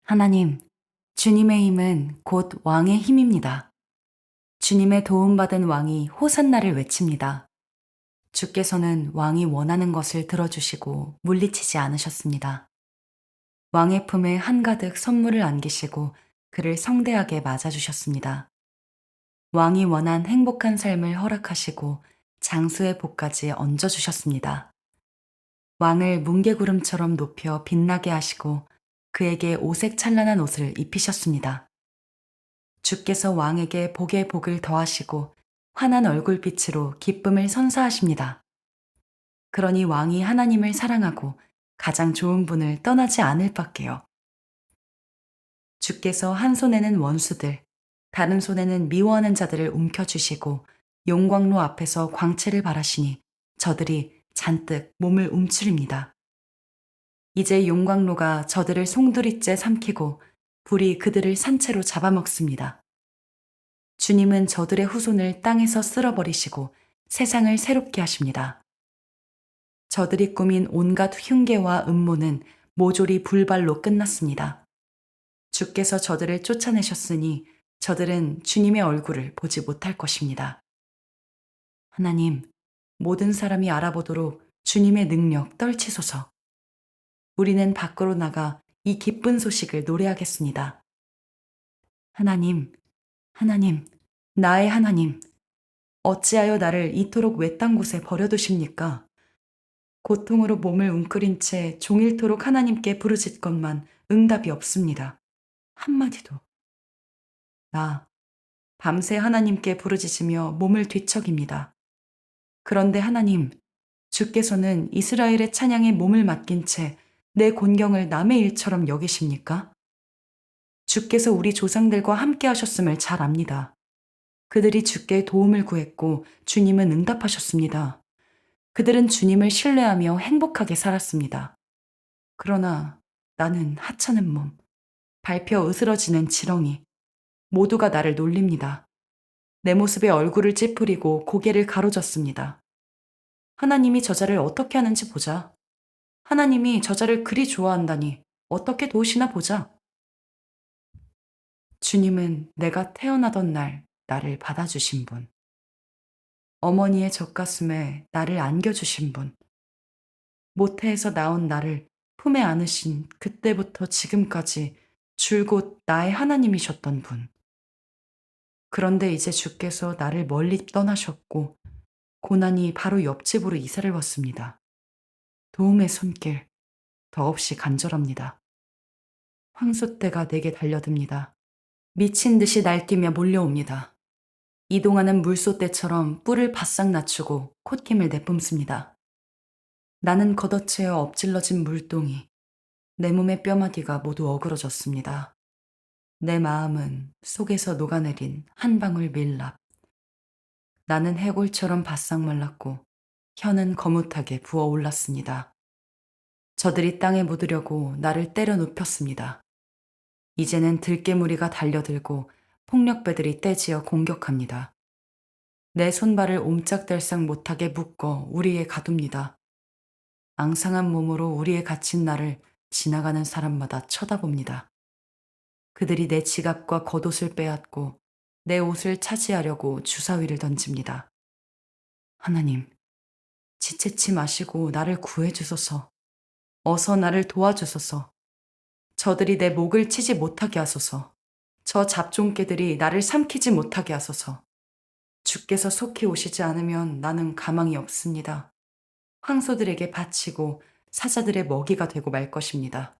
하나님, 주님의 힘은 곧 왕의 힘입니다. 주님의 도움받은 왕이 호산나를 외칩니다. 주께서는 왕이 원하는 것을 들어주시고 물리치지 않으셨습니다. 왕의 품에 한가득 선물을 안기시고 그를 성대하게 맞아주셨습니다. 왕이 원한 행복한 삶을 허락하시고 장수의 복까지 얹어주셨습니다. 왕을 뭉게구름처럼 높여 빛나게 하시고 그에게 오색 찬란한 옷을 입히셨습니다. 주께서 왕에게 복에 복을 더하시고 환한 얼굴빛으로 기쁨을 선사하십니다. 그러니 왕이 하나님을 사랑하고 가장 좋은 분을 떠나지 않을 밖에요. 주께서 한 손에는 원수들, 다른 손에는 미워하는 자들을 움켜쥐시고 용광로 앞에서 광채를 발하시니 저들이 잔뜩 몸을 움츠립니다. 이제 용광로가 저들을 송두리째 삼키고 불이 그들을 산채로 잡아먹습니다. 주님은 저들의 후손을 땅에서 쓸어버리시고 세상을 새롭게 하십니다. 저들이 꾸민 온갖 흉계와 음모는 모조리 불발로 끝났습니다. 주께서 저들을 쫓아내셨으니 저들은 주님의 얼굴을 보지 못할 것입니다. 하나님, 모든 사람이 알아보도록 주님의 능력 떨치소서. 우리는 밖으로 나가 이 기쁜 소식을 노래하겠습니다. 하나님, 하나님, 나의 하나님, 어찌하여 나를 이토록 외딴 곳에 버려두십니까? 고통으로 몸을 웅크린 채 종일토록 하나님께 부르짖건만 응답이 없습니다. 한마디도. 나 밤새 하나님께 부르짖으며 몸을 뒤척입니다. 그런데 하나님, 주께서는 이스라엘의 찬양에 몸을 맡긴 채 내 곤경을 남의 일처럼 여기십니까? 주께서 우리 조상들과 함께 하셨음을 잘 압니다. 그들이 주께 도움을 구했고 주님은 응답하셨습니다. 그들은 주님을 신뢰하며 행복하게 살았습니다. 그러나 나는 하찮은 몸, 밟혀 으스러지는 지렁이, 모두가 나를 놀립니다. 내 모습에 얼굴을 찌푸리고 고개를 가로젓습니다. 하나님이 저자를 어떻게 하는지 보자. 하나님이 저자를 그리 좋아한다니 어떻게 도우시나 보자. 주님은 내가 태어나던 날 나를 받아주신 분. 어머니의 젖가슴에 나를 안겨주신 분. 모태에서 나온 나를 품에 안으신 그때부터 지금까지 줄곧 나의 하나님이셨던 분. 그런데 이제 주께서 나를 멀리 떠나셨고 고난이 바로 옆집으로 이사를 왔습니다. 도움의 손길 더없이 간절합니다. 황소떼가 내게 달려듭니다. 미친 듯이 날뛰며 몰려옵니다. 이동하는 물소떼처럼 뿔을 바싹 낮추고 콧김을 내뿜습니다. 나는 걷어채어 엎질러진 물동이, 내 몸의 뼈마디가 모두 어그러졌습니다. 내 마음은 속에서 녹아내린 한 방울 밀랍. 나는 해골처럼 바싹 말랐고 혀는 거뭇하게 부어올랐습니다. 저들이 땅에 묻으려고 나를 때려 눕혔습니다. 이제는 들깨무리가 달려들고 폭력배들이 떼지어 공격합니다. 내 손발을 옴짝달싹 못하게 묶어 우리에 가둡니다. 앙상한 몸으로 우리에 갇힌 나를 지나가는 사람마다 쳐다봅니다. 그들이 내 지갑과 겉옷을 빼앗고 내 옷을 차지하려고 주사위를 던집니다. 하나님, 지체치 마시고 나를 구해주소서. 어서 나를 도와주소서. 저들이 내 목을 치지 못하게 하소서. 저 잡종개들이 나를 삼키지 못하게 하소서. 주께서 속히 오시지 않으면 나는 가망이 없습니다. 황소들에게 바치고 사자들의 먹이가 되고 말 것입니다.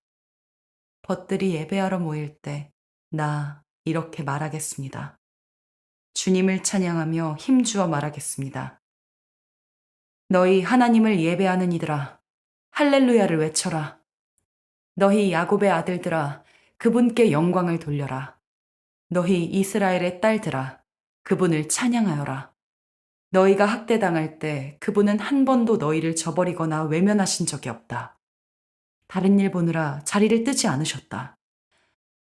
벗들이 예배하러 모일 때 나 이렇게 말하겠습니다. 주님을 찬양하며 힘주어 말하겠습니다. 너희 하나님을 예배하는 이들아, 할렐루야를 외쳐라. 너희 야곱의 아들들아, 그분께 영광을 돌려라. 너희 이스라엘의 딸들아, 그분을 찬양하여라. 너희가 학대당할 때 그분은 한 번도 너희를 저버리거나 외면하신 적이 없다. 다른 일 보느라 자리를 뜨지 않으셨다.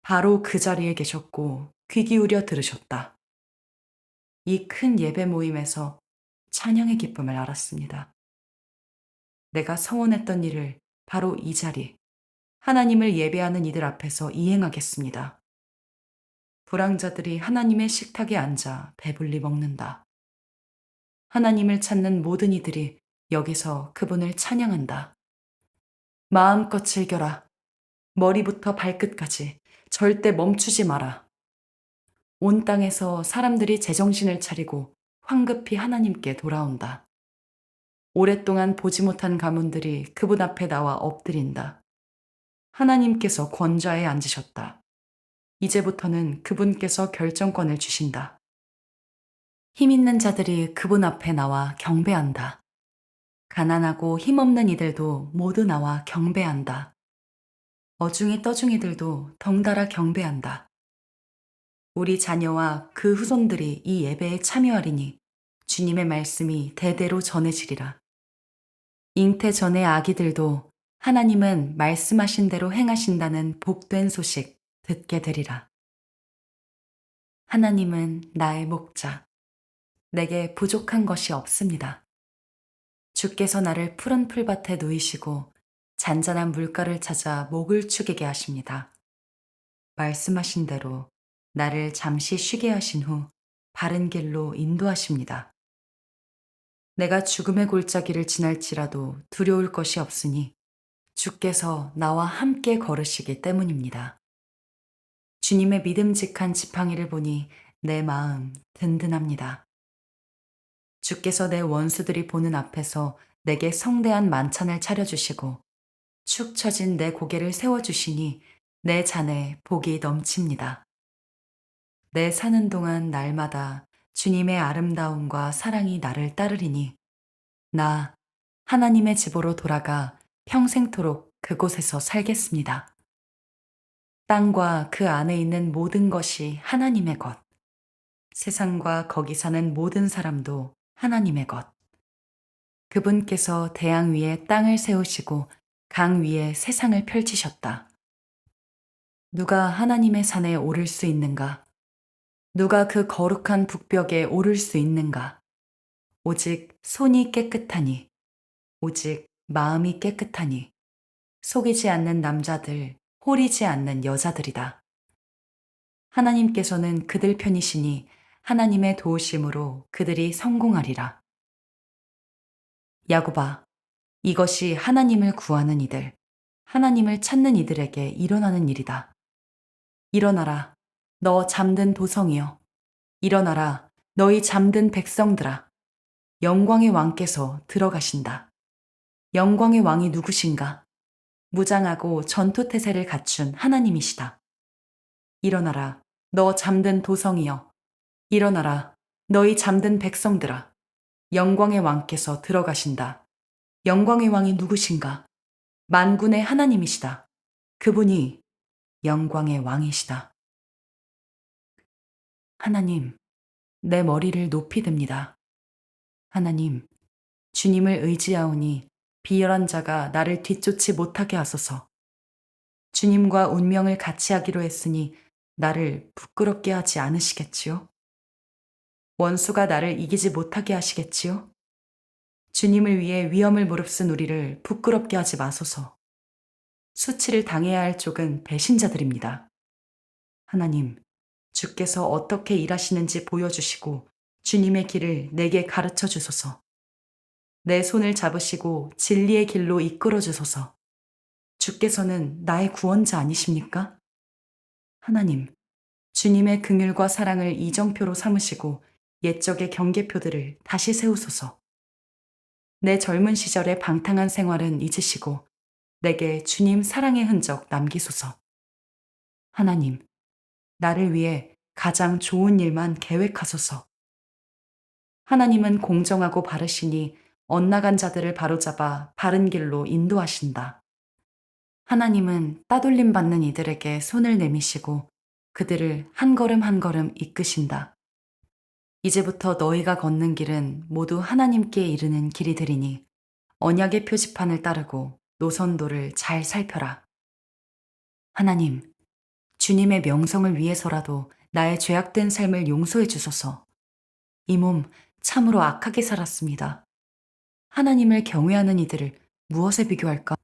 바로 그 자리에 계셨고 귀 기울여 들으셨다. 이 큰 예배 모임에서 찬양의 기쁨을 알았습니다. 내가 서원했던 일을 바로 이 자리, 하나님을 예배하는 이들 앞에서 이행하겠습니다. 불황자들이 하나님의 식탁에 앉아 배불리 먹는다. 하나님을 찾는 모든 이들이 여기서 그분을 찬양한다. 마음껏 즐겨라. 머리부터 발끝까지 절대 멈추지 마라. 온 땅에서 사람들이 제정신을 차리고 황급히 하나님께 돌아온다. 오랫동안 보지 못한 가문들이 그분 앞에 나와 엎드린다. 하나님께서 권좌에 앉으셨다. 이제부터는 그분께서 결정권을 주신다. 힘 있는 자들이 그분 앞에 나와 경배한다. 가난하고 힘없는 이들도 모두 나와 경배한다. 어중이 떠중이들도 덩달아 경배한다. 우리 자녀와 그 후손들이 이 예배에 참여하리니 주님의 말씀이 대대로 전해지리라. 잉태 전의 아기들도 하나님은 말씀하신 대로 행하신다는 복된 소식 듣게 되리라. 하나님은 나의 목자. 내게 부족한 것이 없습니다. 주께서 나를 푸른 풀밭에 누이시고 잔잔한 물가를 찾아 목을 축이게 하십니다. 말씀하신 대로 나를 잠시 쉬게 하신 후 바른 길로 인도하십니다. 내가 죽음의 골짜기를 지날지라도 두려울 것이 없으니 주께서 나와 함께 걸으시기 때문입니다. 주님의 믿음직한 지팡이를 보니 내 마음 든든합니다. 주께서 내 원수들이 보는 앞에서 내게 성대한 만찬을 차려주시고 축 처진 내 고개를 세워주시니 내 잔에 복이 넘칩니다. 내 사는 동안 날마다 주님의 아름다움과 사랑이 나를 따르리니 나 하나님의 집으로 돌아가 평생토록 그곳에서 살겠습니다. 땅과 그 안에 있는 모든 것이 하나님의 것, 세상과 거기 사는 모든 사람도 하나님의 것. 그분께서 대양 위에 땅을 세우시고 강 위에 세상을 펼치셨다. 누가 하나님의 산에 오를 수 있는가? 누가 그 거룩한 북벽에 오를 수 있는가? 오직 손이 깨끗하니, 오직 마음이 깨끗하니, 속이지 않는 남자들, 호리지 않는 여자들이다. 하나님께서는 그들 편이시니 하나님의 도우심으로 그들이 성공하리라. 야곱아, 이것이 하나님을 구하는 이들, 하나님을 찾는 이들에게 일어나는 일이다. 일어나라, 너 잠든 도성이여. 일어나라, 너희 잠든 백성들아. 영광의 왕께서 들어가신다. 영광의 왕이 누구신가? 무장하고 전투태세를 갖춘 하나님이시다. 일어나라, 너 잠든 도성이여. 일어나라, 너희 잠든 백성들아. 영광의 왕께서 들어가신다. 영광의 왕이 누구신가? 만군의 하나님이시다. 그분이 영광의 왕이시다. 하나님, 내 머리를 높이 듭니다. 하나님, 주님을 의지하오니 비열한 자가 나를 뒤쫓지 못하게 하소서. 주님과 운명을 같이 하기로 했으니 나를 부끄럽게 하지 않으시겠지요? 원수가 나를 이기지 못하게 하시겠지요? 주님을 위해 위험을 무릅쓴 우리를 부끄럽게 하지 마소서. 수치를 당해야 할 쪽은 배신자들입니다. 하나님, 주께서 어떻게 일하시는지 보여주시고 주님의 길을 내게 가르쳐 주소서. 내 손을 잡으시고 진리의 길로 이끌어 주소서. 주께서는 나의 구원자 아니십니까? 하나님, 주님의 긍휼과 사랑을 이정표로 삼으시고 옛적의 경계표들을 다시 세우소서. 내 젊은 시절의 방탕한 생활은 잊으시고 내게 주님 사랑의 흔적 남기소서. 하나님, 나를 위해 가장 좋은 일만 계획하소서. 하나님은 공정하고 바르시니 엇나간 자들을 바로잡아 바른 길로 인도하신다. 하나님은 따돌림 받는 이들에게 손을 내미시고 그들을 한 걸음 한 걸음 이끄신다. 이제부터 너희가 걷는 길은 모두 하나님께 이르는 길이되리니 언약의 표지판을 따르고 노선도를 잘 살펴라. 하나님, 주님의 명성을 위해서라도 나의 죄악된 삶을 용서해 주소서. 이 몸 참으로 악하게 살았습니다. 하나님을 경외하는 이들을 무엇에 비교할까?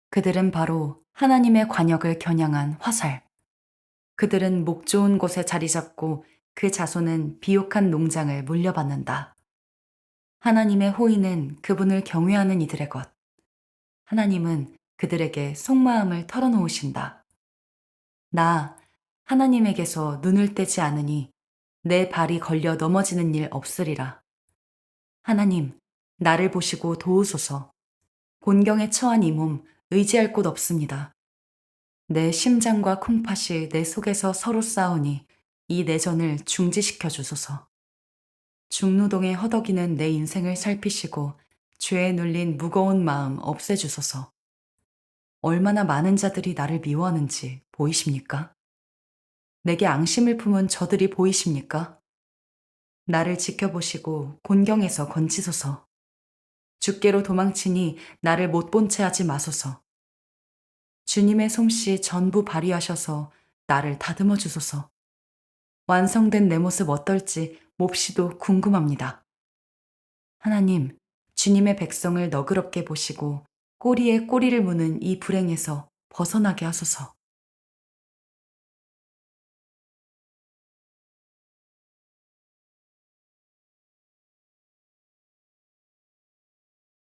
그들은 바로 하나님의 관역을 겨냥한 화살. 그들은 목 좋은 곳에 자리 잡고 그 자손은 비옥한 농장을 물려받는다. 하나님의 호의는 그분을 경외하는 이들의 것. 하나님은 그들에게 속마음을 털어놓으신다. 나 하나님에게서 눈을 떼지 않으니 내 발이 걸려 넘어지는 일 없으리라. 하나님, 나를 보시고 도우소서. 곤경에 처한 이 몸 의지할 곳 없습니다. 내 심장과 콩팥이 내 속에서 서로 싸우니 이 내전을 중지시켜 주소서. 중노동에 허덕이는 내 인생을 살피시고 죄에 눌린 무거운 마음 없애주소서. 얼마나 많은 자들이 나를 미워하는지 보이십니까? 내게 앙심을 품은 저들이 보이십니까? 나를 지켜보시고 곤경에서 건지소서. 주께로 도망치니 나를 못 본 채 하지 마소서. 주님의 솜씨 전부 발휘하셔서 나를 다듬어 주소서. 완성된 내 모습 어떨지 몹시도 궁금합니다. 하나님, 주님의 백성을 너그럽게 보시고 꼬리에 꼬리를 무는 이 불행에서 벗어나게 하소서.